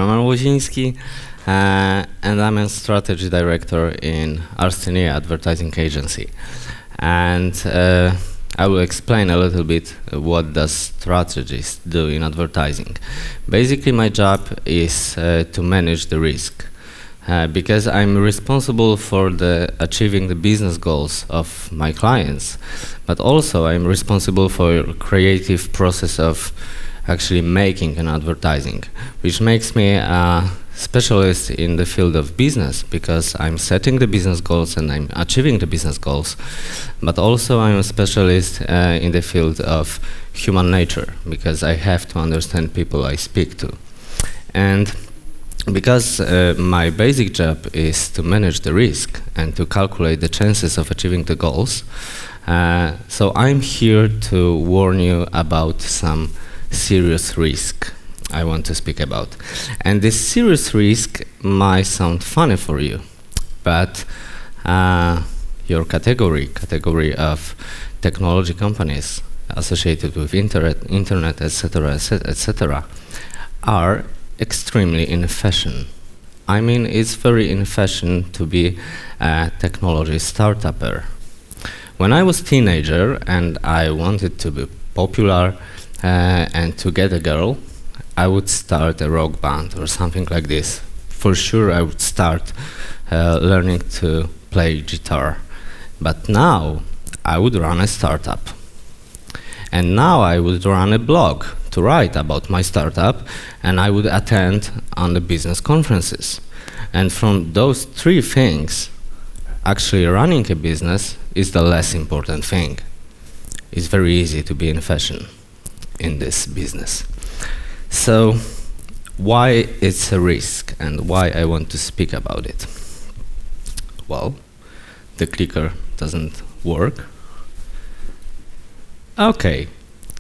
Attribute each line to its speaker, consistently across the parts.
Speaker 1: Łoziński, and I'm a strategy director in Arstenia Advertising Agency. And I will explain a little bit what does strategists do in advertising. Basically, my job is to manage the risk. Because I'm responsible for achieving the business goals of my clients, but also I'm responsible for the creative process of actually making an advertising, which makes me a specialist in the field of business, because I'm setting the business goals and I'm achieving the business goals, but also I'm a specialist in the field of human nature, because I have to understand people I speak to. And because my basic job is to manage the risk and to calculate the chances of achieving the goals, so I'm here to warn you about some serious risk I want to speak about. And this serious risk might sound funny for you, but your category of technology companies associated with internet, etc., etc., are extremely in fashion. I mean, it's very in fashion to be a technology startupper. When I was a teenager and I wanted to be popular and to get a girl, I would start a rock band or something like this. For sure, I would start learning to play guitar. But now, I would run a startup. And now I would run a blog to write about my startup, and I would attend on the business conferences. And from those three things, actually running a business is the less important thing. It's very easy to be in fashion in this business. So why it's a risk and why I want to speak about it? Well, the clicker doesn't work. Okay.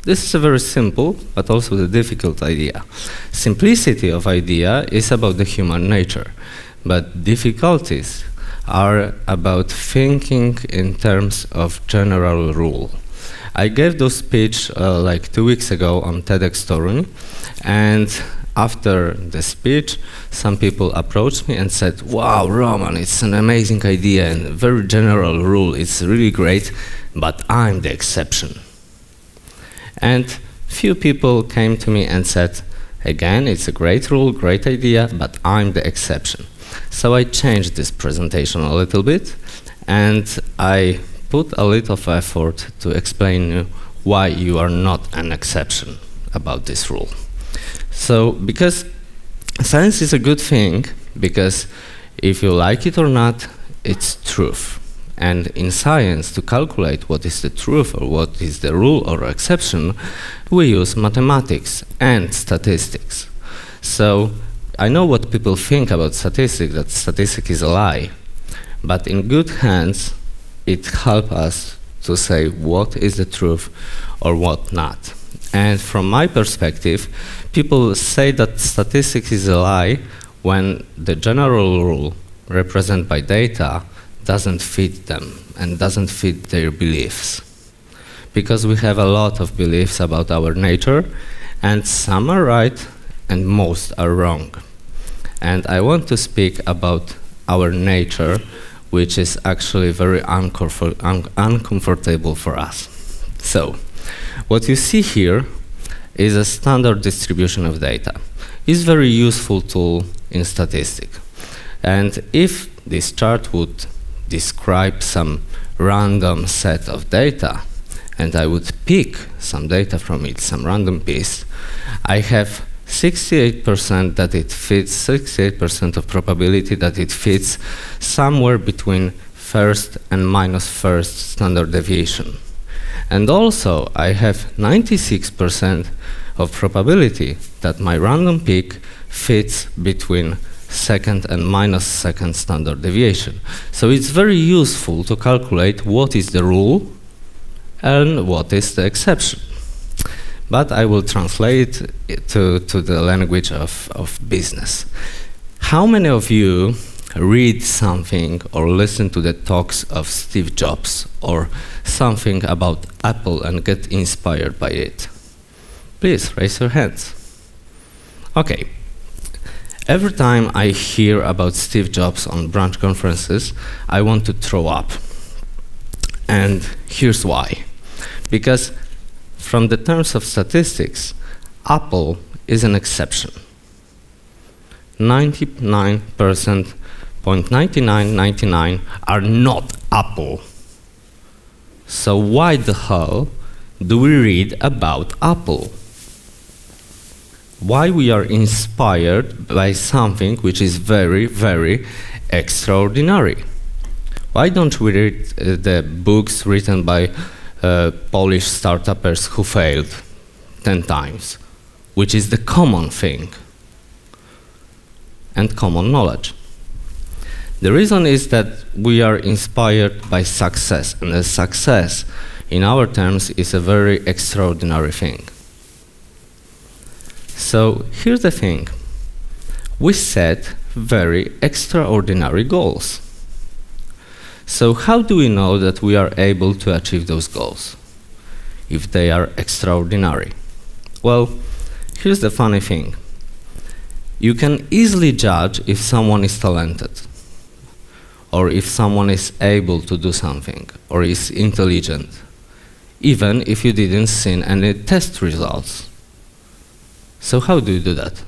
Speaker 1: This is a very simple, but also the difficult idea. Simplicity of idea is about the human nature, but difficulties are about thinking in terms of general rule. I gave this speech like 2 weeks ago on TEDx Torun, and after the speech, some people approached me and said, "Wow, Roman, it's an amazing idea and very general rule, it's really great, but I'm the exception." And few people came to me and said, "Again, it's a great rule, great idea, but I'm the exception." So I changed this presentation a little bit, and I put a little effort to explain you why you are not an exception about this rule. So, because science is a good thing, because if you like it or not, it's truth. And in science, to calculate what is the truth or what is the rule or exception, we use mathematics and statistics. So I know what people think about statistics, that statistics is a lie. But in good hands, it helps us to say what is the truth or what not. And from my perspective, people say that statistics is a lie when the general rule represented by data doesn't fit them and doesn't fit their beliefs. Because we have a lot of beliefs about our nature, and some are right and most are wrong. And I want to speak about our nature, which is actually very uncomfortable for us. So, what you see here is a standard distribution of data. It's a very useful tool in statistics. And if this chart would describe some random set of data, and I would pick some data from it, some random piece, I have 68% that it fits, 68% of probability that it fits somewhere between first and minus first standard deviation. And also, I have 96% of probability that my random pick fits between second and minus second standard deviation. So it's very useful to calculate what is the rule and what is the exception. But I will translate it to the language of business. How many of you read something or listen to the talks of Steve Jobs or something about Apple and get inspired by it? Please raise your hands. Okay. Every time I hear about Steve Jobs on branch conferences, I want to throw up. And here's why. Because from the terms of statistics, Apple is an exception. 99.9999 are not Apple. So why the hell do we read about Apple? Why we are inspired by something which is very, very extraordinary? Why don't we read the books written by Polish startuppers who failed 10 times, which is the common thing and common knowledge? The reason is that we are inspired by success, and the success in our terms is a very extraordinary thing. So here's the thing. We set very extraordinary goals. So how do we know that we are able to achieve those goals if they are extraordinary? Well, here's the funny thing. You can easily judge if someone is talented, or if someone is able to do something, or is intelligent, even if you didn't see any test results. So how do you do that?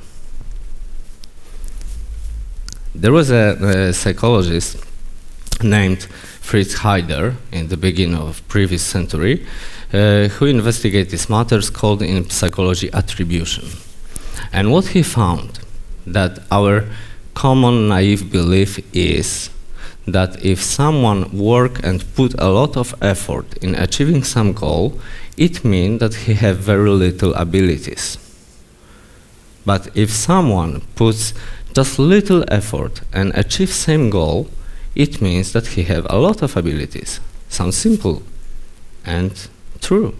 Speaker 1: There was a psychologist named Fritz Heider in the beginning of previous century who investigated these matters called in psychology attribution. And what he found, that our common naive belief is that if someone work and put a lot of effort in achieving some goal, it means that he have very little abilities. But if someone puts just little effort and achieves same goal, it means that he have a lot of abilities. Sounds simple and true.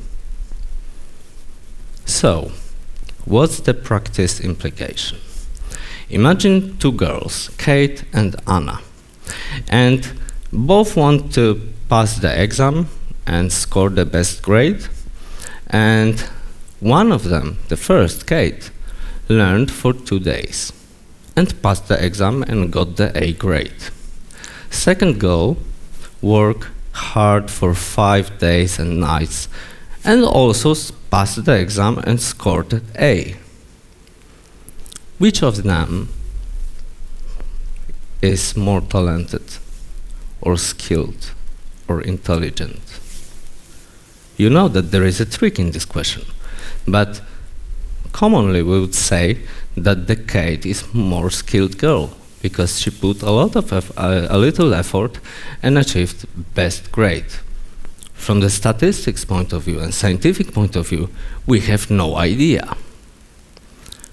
Speaker 1: So, what's the practice implication? Imagine two girls, Kate and Anna, and both want to pass the exam and score the best grade, and one of them, the first, Kate, learned for 2 days and passed the exam and got the A grade. Second girl worked hard for 5 days and nights and also passed the exam and scored an A. Which of them is more talented or skilled or intelligent? You know that there is a trick in this question, but commonly we would say that the Kate is more skilled girl because she put a little effort and achieved best grade. From the statistics point of view and scientific point of view, we have no idea.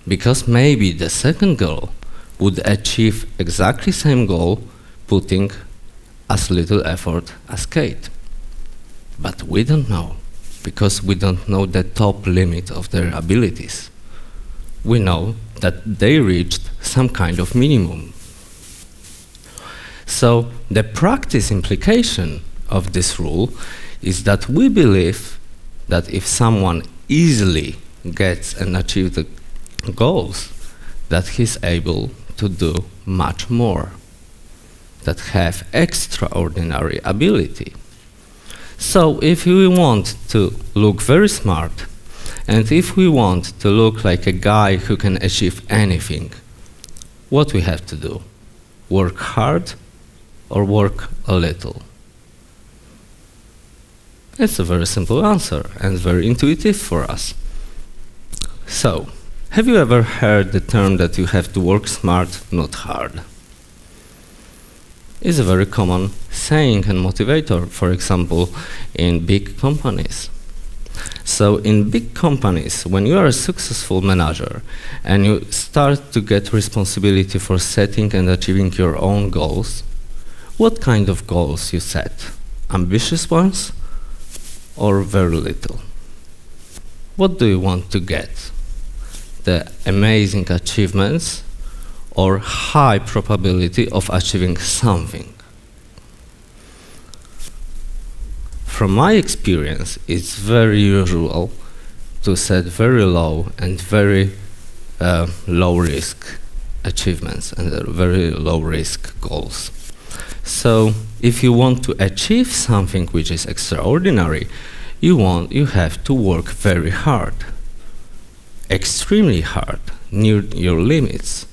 Speaker 1: Because maybe the second girl would achieve exactly same goal putting as little effort as Kate. But we don't know, because we don't know the top limit of their abilities. We know that they reached some kind of minimum. So the practice implication of this rule is that we believe that if someone easily gets and achieves the goals, that he's able to do much more, that have extraordinary ability. So if we want to look very smart, and if we want to look like a guy who can achieve anything, what we have to do? Work hard or work a little? It's a very simple answer and very intuitive for us. So, have you ever heard the term that you have to work smart, not hard? It's a very common saying and motivator, for example, in big companies. So in big companies, when you are a successful manager and you start to get responsibility for setting and achieving your own goals, what kind of goals you set? Ambitious ones or very little? What do you want to get? The amazing achievements or high probability of achieving something? From my experience, it's very usual to set very low and very low risk achievements and very low risk goals. So if you want to achieve something which is extraordinary, you have to work very hard, extremely hard, near your limits,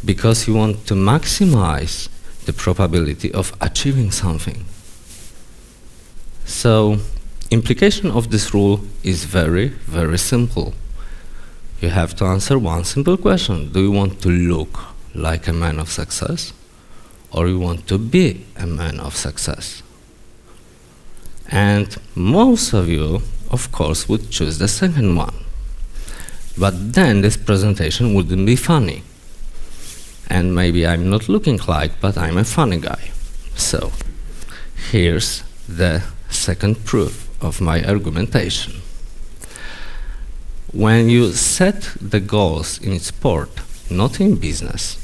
Speaker 1: because you want to maximize the probability of achieving something. So implication of this rule is very, very simple. You have to answer one simple question. Do you want to look like a man of success, or you want to be a man of success? And most of you, of course, would choose the second one. But then this presentation wouldn't be funny. And maybe I'm not looking like, but I'm a funny guy. So here's the second proof of my argumentation. When you set the goals in sport, not in business,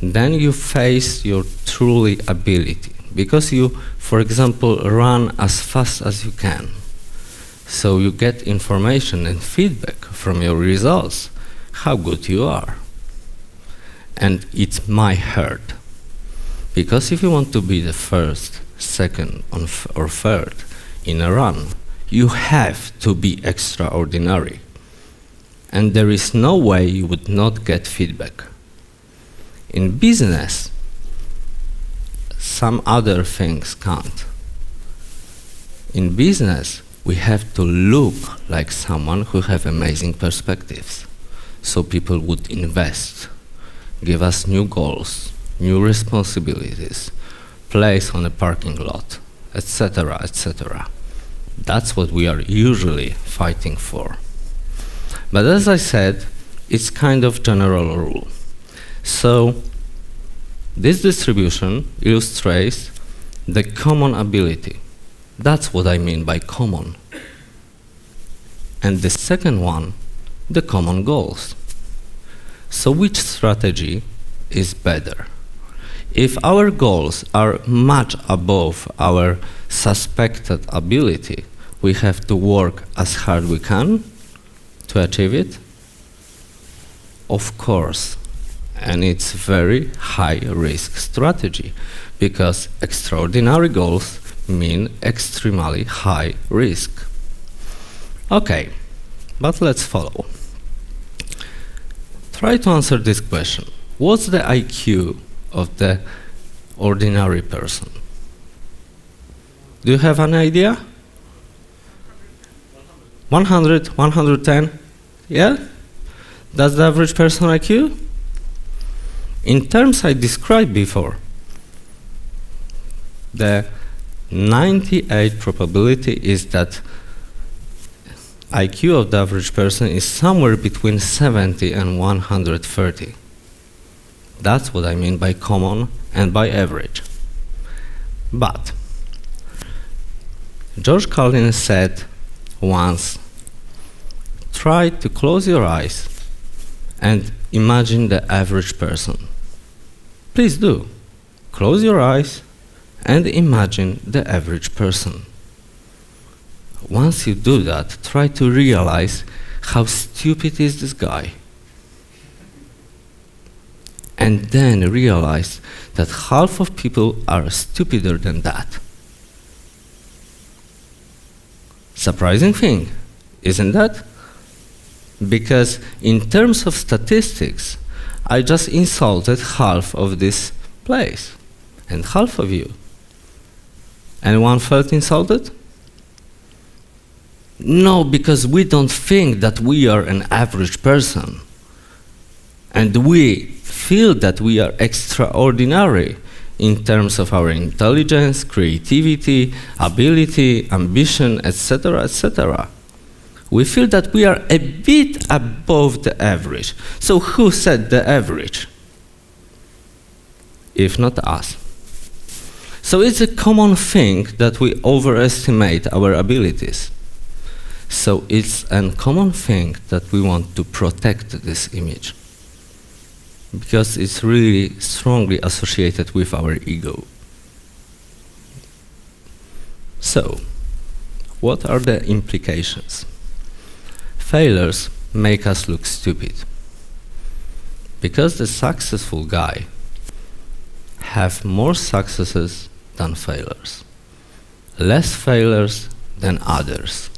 Speaker 1: then you face your truly ability, because you, for example, run as fast as you can. So you get information and feedback from your results, how good you are. And it might hurt, because if you want to be the first, second, or third in a run, you have to be extraordinary. And there is no way you would not get feedback. In business, some other things count. In business, we have to look like someone who has amazing perspectives, so people would invest, give us new goals, new responsibilities, place on a parking lot, etc., etc. That's what we are usually fighting for. But as I said, it's kind of general rule. So this distribution illustrates the common ability. That's what I mean by common. And the second one, the common goals. So which strategy is better? If our goals are much above our suspected ability, we have to work as hard we can to achieve it? Of course. And it's very high risk strategy, because extraordinary goals mean extremely high risk. Okay, but let's follow. Try to answer this question. What's the IQ of the ordinary person? Do you have an idea? 100, 110? Yeah? That's the average person IQ? In terms I described before, the 98 probability is that IQ of the average person is somewhere between 70 and 130. That's what I mean by common and by average. But George Carlin said once, try to close your eyes and imagine the average person. Please do. Close your eyes and imagine the average person. Once you do that, try to realize how stupid is this guy. And then realize that half of people are stupider than that. Surprising thing, isn't that? Because in terms of statistics, I just insulted half of this place, and half of you. And one felt insulted? No, because we don't think that we are an average person. And we feel that we are extraordinary in terms of our intelligence, creativity, ability, ambition, etc., etc. We feel that we are a bit above the average. So who said the average? If not us. So it's a common thing that we overestimate our abilities. So it's a common thing that we want to protect this image, because it's really strongly associated with our ego. So, what are the implications? Failures make us look stupid, Because the successful guy have more successes than failures, less failures than others,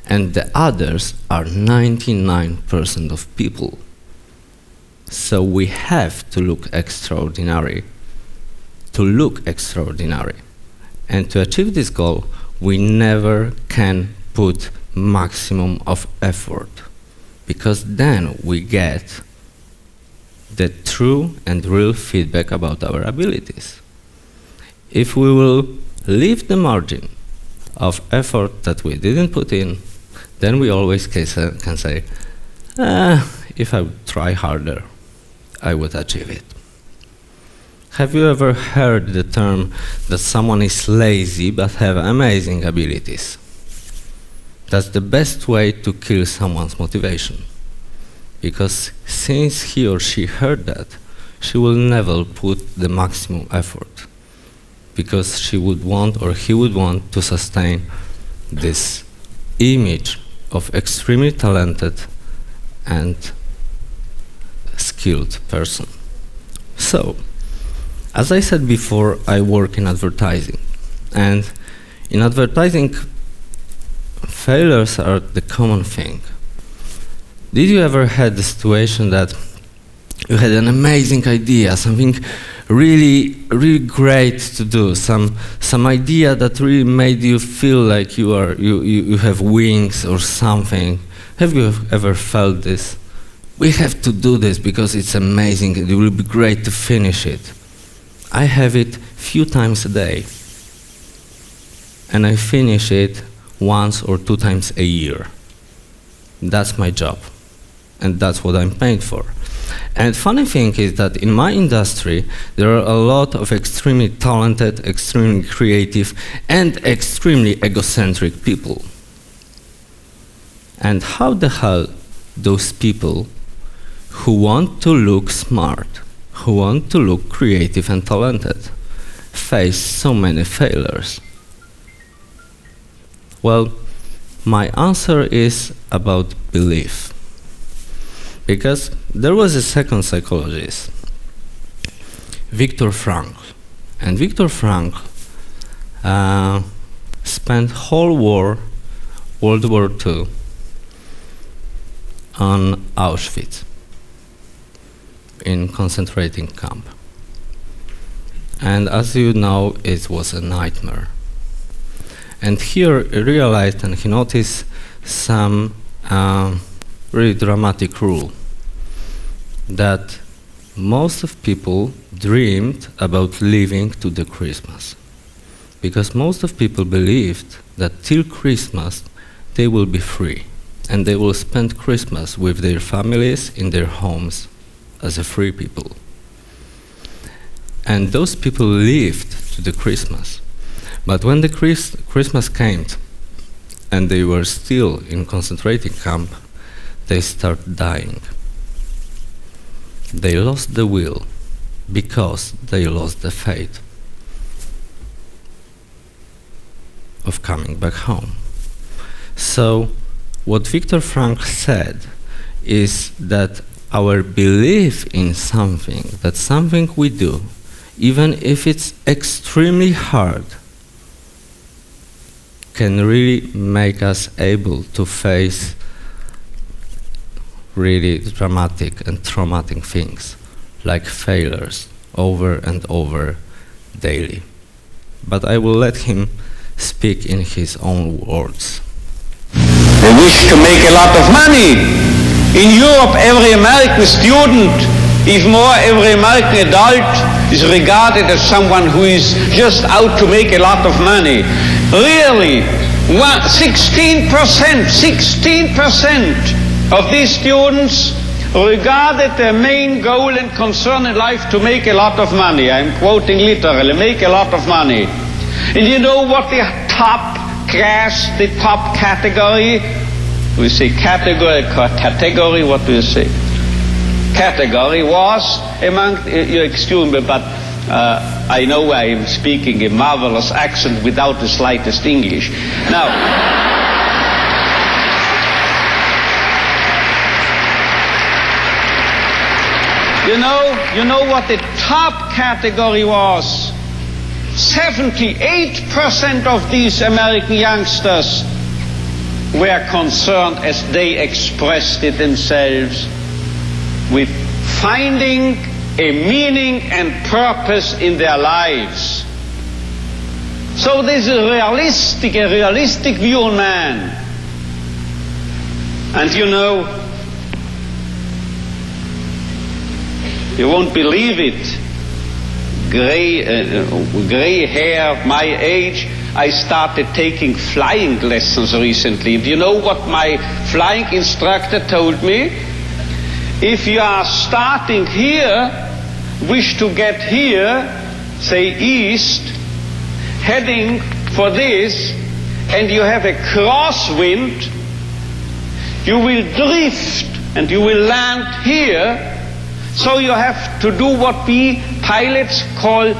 Speaker 1: and the others are 99% of people. So we have to look extraordinary, and to achieve this goal, we never can put maximum of effort, because then we get the true and real feedback about our abilities. If we will leave the margin of effort that we didn't put in, then we always can say, if I would try harder, I would achieve it. Have you ever heard the term that someone is lazy but have amazing abilities? That's the best way to kill someone's motivation. Because since he or she heard that, she will never put the maximum effort. Because she would want, or he would want, to sustain this image of extremely talented and skilled person. So, as I said before, I work in advertising. And in advertising, failures are the common thing. Did you ever had the situation that you had an amazing idea, something really great to do, some idea that really made you feel like you have wings or something? Have you ever felt this? We have to do this because it's amazing and it will be great to finish it. I have it few times a day, and I finish it once or 2 times a year. That's my job, and that's what I'm paid for. And funny thing is that in my industry, there are a lot of extremely talented, extremely creative, and extremely egocentric people. And how the hell those people who want to look smart, who want to look creative and talented, face so many failures? Well, my answer is about belief. Because there was a second psychologist, Viktor Frankl. And Viktor Frankl spent whole World War II on Auschwitz, in concentrating camp. And as you know, it was a nightmare. And here he realized and he noticed some really dramatic rule, that most of people dreamed about living to the Christmas. Because most of people believed that till Christmas they will be free and they will spend Christmas with their families in their homes as a free people. And those people lived to the Christmas. But when the Christmas came and they were still in concentrating camp, they started dying. They lost the will because they lost the faith of coming back home. So what Viktor Frankl said is that our belief in something, that something we do, even if it's extremely hard, can really make us able to face really dramatic and traumatic things, like failures, over and over daily. But I will let him speak in his own words.
Speaker 2: They wish to make a lot of money. In Europe, every American student, even more every American adult, is regarded as someone who is just out to make a lot of money. Really, 16% of these students regarded their main goal and concern in life to make a lot of money. I'm quoting literally, make a lot of money. And you know what the top class, the top category, we say category, what do you say? Category was among, excuse me, but I know I am speaking a marvelous accent without the slightest English. Now, You know what the top category was? 78% of these American youngsters were concerned, as they expressed it themselves, with finding a meaning and purpose in their lives. So this is a realistic view on man. And you know, you won't believe it, gray hair, my age, I started taking flying lessons recently. Do you know what my flying instructor told me? If you are starting here, wish to get here, say east, heading for this, and you have a crosswind, you will drift and you will land here. So you have to do what we pilots call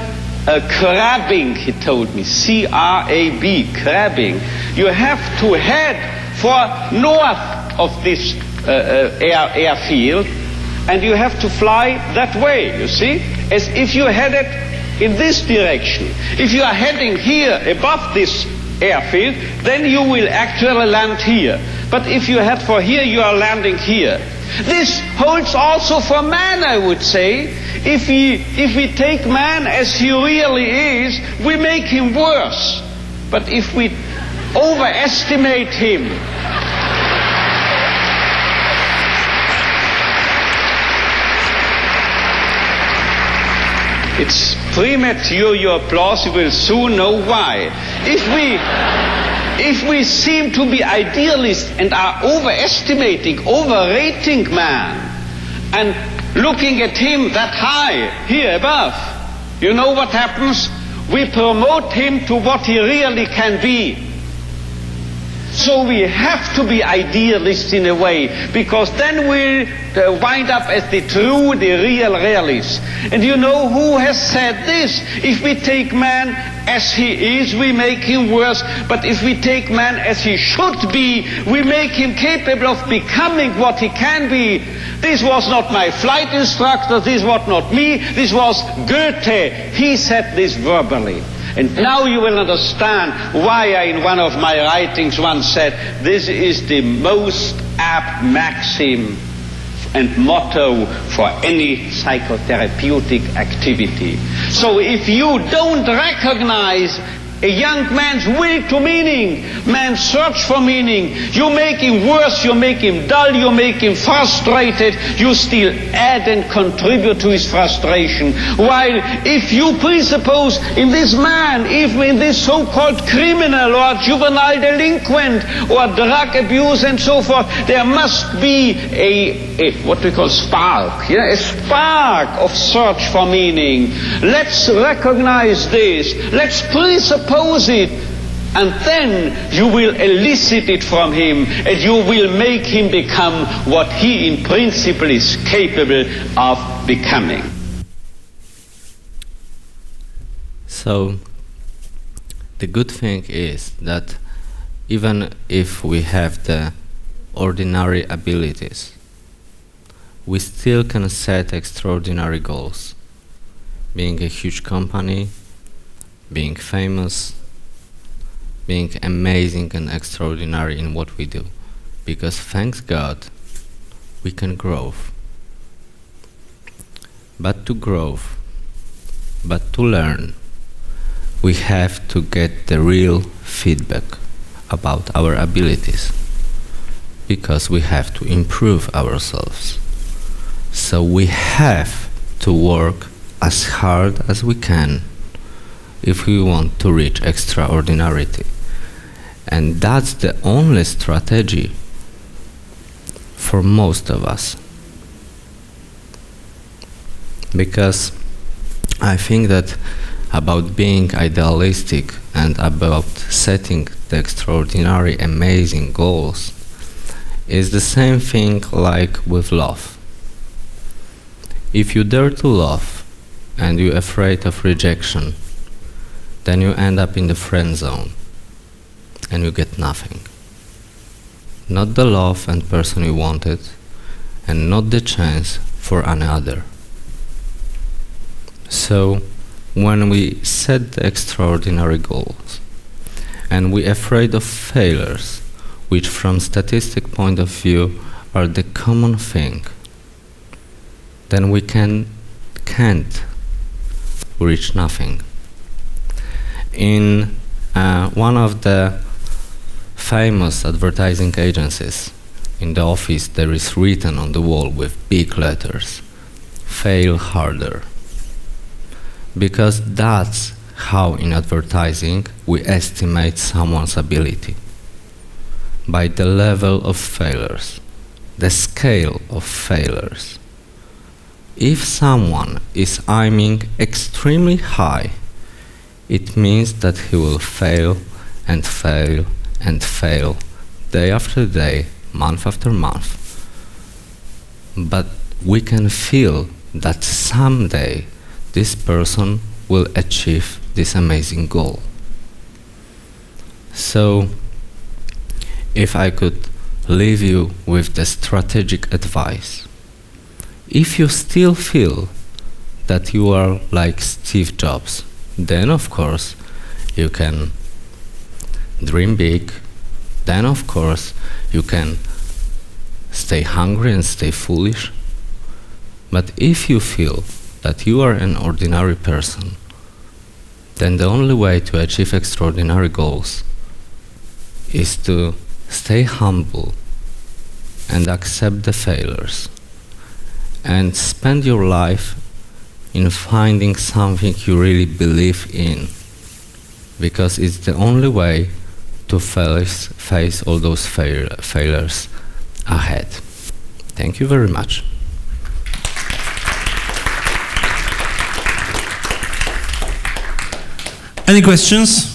Speaker 2: crabbing, he told me, C-R-A-B, crabbing. You have to head for north of this airfield, and you have to fly that way, you see, as if you headed in this direction. If you are heading here above this airfield, then you will actually land here. But if you head for here, you are landing here. This holds also for man, I would say. If we take man as he really is, we make him worse. But if we overestimate him, it's premature, your applause, you will soon know why. If we seem to be idealists and are overestimating, overrating man, and looking at him that high, here above, you know what happens? We promote him to what he really can be. So we have to be idealists in a way, because then we'll wind up as the real realists. And you know who has said this? If we take man as he is, we make him worse. But if we take man as he should be, we make him capable of becoming what he can be. This was not my flight instructor, this was not me, this was Goethe. He said this verbally. And now you will understand why I, in one of my writings, once said, this is the most apt maxim and motto for any psychotherapeutic activity. So if you don't recognize a young man's will to meaning, man's search for meaning, you make him worse, you make him dull, you make him frustrated, you still add and contribute to his frustration. While if you presuppose in this man, even in this so-called criminal or juvenile delinquent or drug abuse and so forth, there must be a what we call spark, a spark of search for meaning. Let's recognize this, let's presuppose it, and then you will elicit it from him, and you will make him become what he in principle is capable of becoming.
Speaker 1: So the good thing is that even if we have the ordinary abilities, we still can set extraordinary goals. Being a huge company, being famous, being amazing and extraordinary in what we do. Because thanks God, we can grow. But to grow, but to learn, we have to get the real feedback about our abilities. Because we have to improve ourselves. So we have to work as hard as we can if we want to reach extraordinarity. And that's the only strategy for most of us. Because I think that about being idealistic and about setting the extraordinary, amazing goals is the same thing like with love. If you dare to love and you're afraid of rejection, then you end up in the friend zone and you get nothing. Not the love and person you wanted, and not the chance for another. So, when we set the extraordinary goals, and we're afraid of failures, which from statistic point of view are the common thing, then we can't reach nothing. In one of the famous advertising agencies, in the office there is written on the wall with big letters, "Fail harder." Because that's how in advertising we estimate someone's ability. By the level of failures, the scale of failures. If someone is aiming extremely high, it means that he will fail and fail and fail, day after day, month after month. But we can feel that someday this person will achieve this amazing goal. So, if I could leave you with the strategic advice, if you still feel that you are like Steve Jobs, then of course you can dream big, then of course you can stay hungry and stay foolish. But if you feel that you are an ordinary person, then the only way to achieve extraordinary goals is to stay humble and accept the failures and spend your life in finding something you really believe in, because it's the only way to face all those failures ahead. Thank you very much.
Speaker 3: Any questions?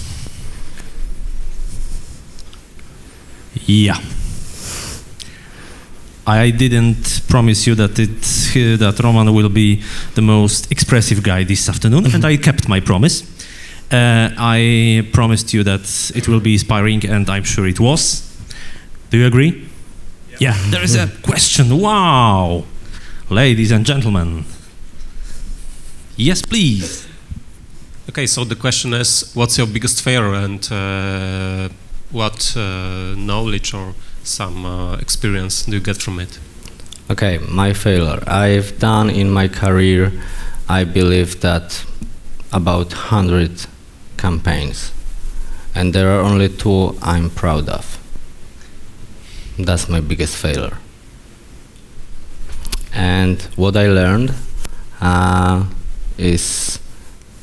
Speaker 3: Yeah. I didn't promise you that Roman will be the most expressive guy this afternoon, and I kept my promise. I promised you that it will be inspiring, and I'm sure it was. Do you agree? Yeah, there is a question. Wow! Ladies and gentlemen. Yes, please.
Speaker 4: Okay, so the question is, what's your biggest failure, and what knowledge or some experience do you get from it?
Speaker 1: Okay, my failure. I've done in my career, I believe that about 100 campaigns, and there are only 2 I'm proud of. That's my biggest failure. And what I learned is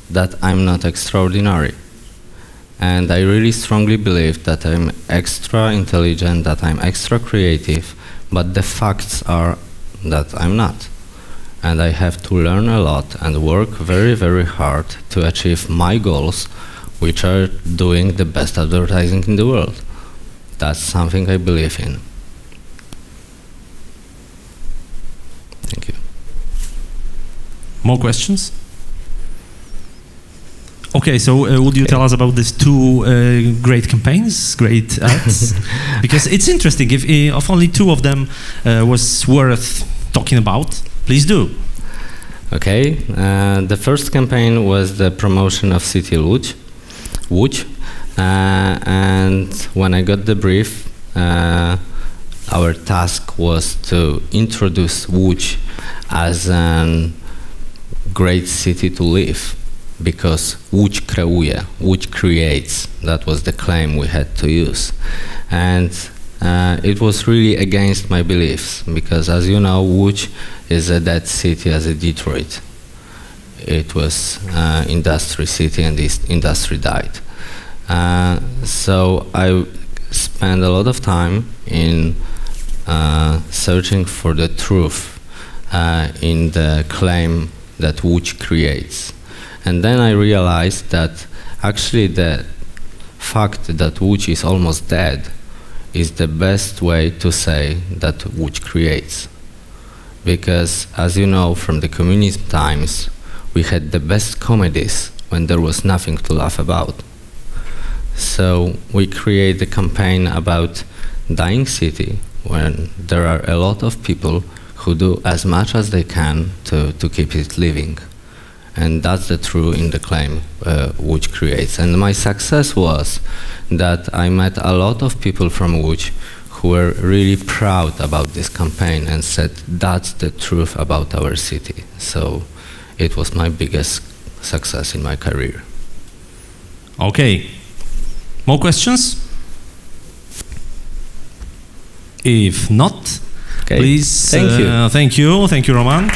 Speaker 1: that I'm not extraordinary. And I really strongly believe that I'm extra intelligent, that I'm extra creative, but the facts are that I'm not. And I have to learn a lot and work very, very hard to achieve my goals, which are doing the best advertising in the world. That's something I believe in. Thank you.
Speaker 3: More questions? Okay, so would you tell us about these 2 great campaigns, great ads? Because it's interesting, if only 2 of them was worth talking about, please do.
Speaker 1: Okay, the first campaign was the promotion of City Łódź, and when I got the brief, our task was to introduce Łódź as a great city to live. Because Łódź kreuje, Łódź creates, that was the claim we had to use. And it was really against my beliefs, because as you know, Łódź is a dead city as a Detroit. It was industry city, and this industry died. So I spent a lot of time in searching for the truth in the claim that Łódź creates. And then I realized that actually the fact that Łódź is almost dead is the best way to say that Łódź creates. Because, as you know, from the communism times, we had the best comedies when there was nothing to laugh about. So we create a campaign about dying city when there are a lot of people who do as much as they can to keep it living. And that's the true in the claim Łódź creates. And my success was that I met a lot of people from Łódź who were really proud about this campaign and said, that's the truth about our city. So it was my biggest success in my career.
Speaker 3: Okay. More questions? If not,
Speaker 1: Okay.
Speaker 3: please.
Speaker 1: Thank you.
Speaker 3: Thank you, Roman.